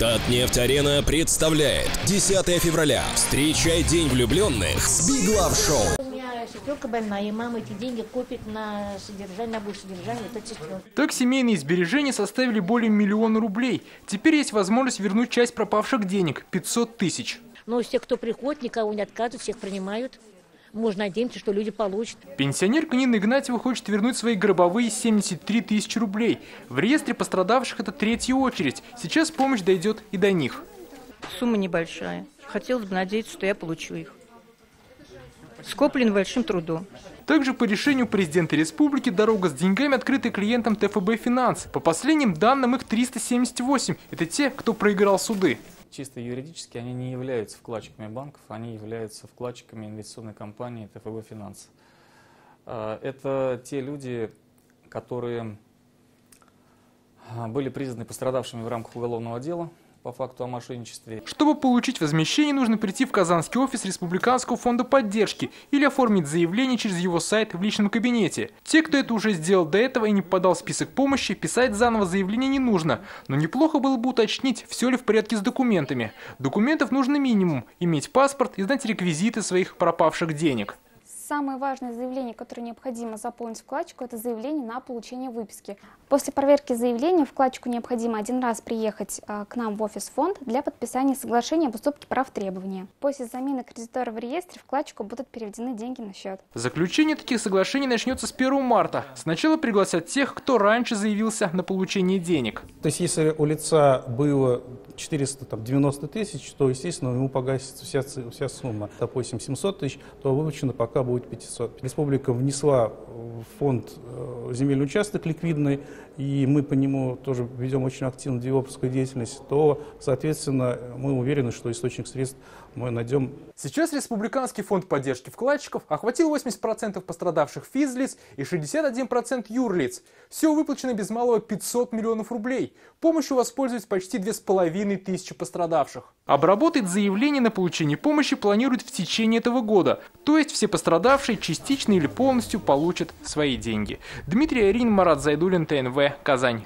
Татнефть-арена представляет 10 февраля. Встречай День влюбленных с Big Love Show. У меня сестренка больная, и мама эти деньги копит на содержание, на будущее содержание этой сестренки. Так семейные сбережения составили более 1 миллиона рублей. Теперь есть возможность вернуть часть пропавших денег – 500 тысяч. Но все, кто приходит, никого не отказывают, всех принимают. Мы надеемся, что люди получат. Пенсионерка Нина Игнатьева хочет вернуть свои гробовые 73 тысячи рублей. В реестре пострадавших это третья очередь. Сейчас помощь дойдет и до них. Сумма небольшая. Хотелось бы надеяться, что я получу их. Скоплен большим трудом. Также по решению президента республики дорога с деньгами открыта клиентам ТФБ «Финанс». По последним данным, их 378. Это те, кто проиграл суды. Чисто юридически они не являются вкладчиками банков, они являются вкладчиками инвестиционной компании ТФБ «Финанс». Это те люди, которые были признаны пострадавшими в рамках уголовного дела по факту о мошенничестве. Чтобы получить возмещение, нужно прийти в Казанский офис Республиканского фонда поддержки или оформить заявление через его сайт в личном кабинете. Те, кто это уже сделал до этого и не подал в список помощи, писать заново заявление не нужно. Но неплохо было бы уточнить, все ли в порядке с документами. Документов нужно минимум – иметь паспорт и знать реквизиты своих пропавших денег. Самое важное заявление, которое необходимо заполнить вкладчику, это заявление на получение выписки. После проверки заявления вкладчику необходимо один раз приехать к нам в офис фонд для подписания соглашения об уступке прав требования. После замены кредитора в реестре вкладчику будут переведены деньги на счет. Заключение таких соглашений начнется с 1 марта. Сначала пригласят тех, кто раньше заявился на получение денег. То есть если у лица было 490 тысяч, то, естественно, ему погасится вся сумма. Допустим, 700 тысяч, то выплачено пока будет 500. Республика внесла в фонд земельный участок ликвидный, и мы по нему тоже ведем очень активную девелоперскую деятельность, то, соответственно, мы уверены, что источник средств мы найдем. Сейчас Республиканский фонд поддержки вкладчиков охватил 80% пострадавших физлиц и 61% юрлиц. Все выплачено без малого 500 миллионов рублей. Помощью воспользуются почти 2500 пострадавших. Обработать заявление на получение помощи планируют в течение этого года. То есть все пострадавшие частично или полностью получат свои деньги. Дмитрий Арин, Марат Зайдуллин, ТНВ, Казань.